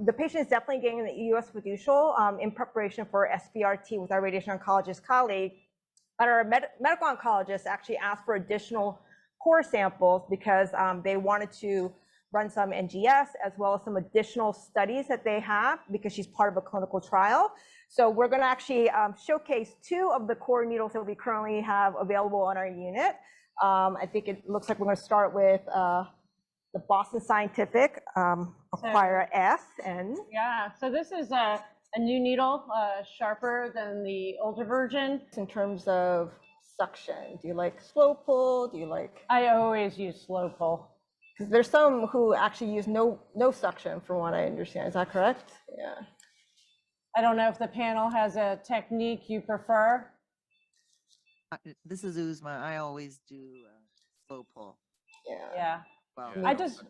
The patient is definitely getting the EUS fiducial in preparation for SBRT with our radiation oncologist colleague. But our medical oncologist actually asked for additional core samples because they wanted to run some NGS as well as some additional studies that they have because she's part of a clinical trial. So we're going to actually showcase 2 of the core needles that we currently have available on our unit. I think it looks like we're going to start with the Boston Scientific Acquire S. Yeah, so this is a new needle, sharper than the older version. In terms of suction, do you like slow pull? Do you like? I always use slow pull. Because there's some who actually use no suction, from what I understand. Is that correct? Yeah. I don't know if the panel has a technique you prefer. This is Uzma. I always do slow pull. Yeah. Well, I just.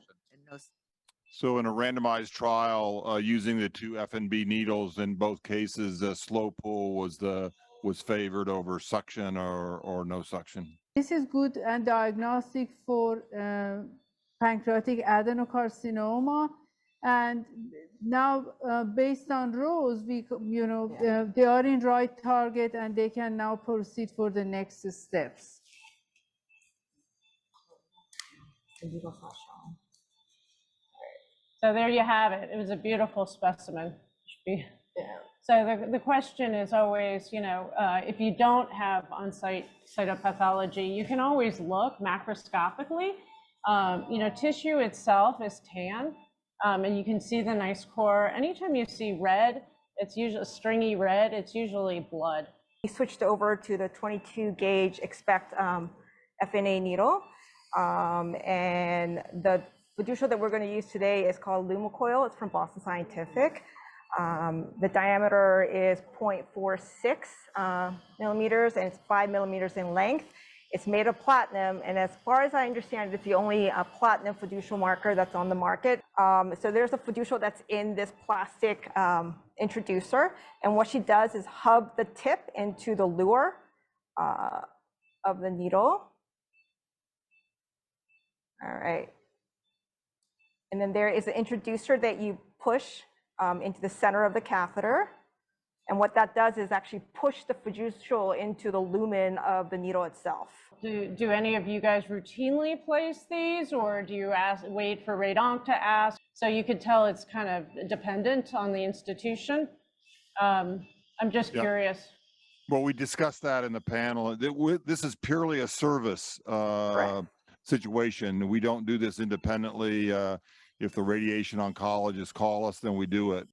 So in a randomized trial using the 2 FNB needles, in both cases, slow pull was favored over suction or no suction. This is good and diagnostic for pancreatic adenocarcinoma, and now based on rows, we they are in right target and they can now proceed for the next steps. So there you have it. It was a beautiful specimen. So the question is always, if you don't have on-site cytopathology, you can always look macroscopically. Tissue itself is tan, and you can see the nice core. Anytime you see red, it's usually stringy red, it's usually blood. We switched over to the 22 gauge Expect FNA needle, and the fiducial that we're going to use today is called Lumacoil. It's from Boston Scientific. The diameter is 0.46 millimeters, and it's 5 millimeters in length. It's made of platinum, and as far as I understand, it's the only platinum fiducial marker that's on the market. So there's a fiducial that's in this plastic introducer, and what she does is hub the tip into the lure of the needle. All right. And then there is an introducer that you push into the center of the catheter. And what that does is actually push the fiducial into the lumen of the needle itself. Do any of you guys routinely place these, or do you wait for radonc to ask? So you could tell it's kind of dependent on the institution. I'm just curious. Well, we discussed that in the panel. This is purely a service situation. We don't do this independently. If the radiation oncologists call us, then we do it.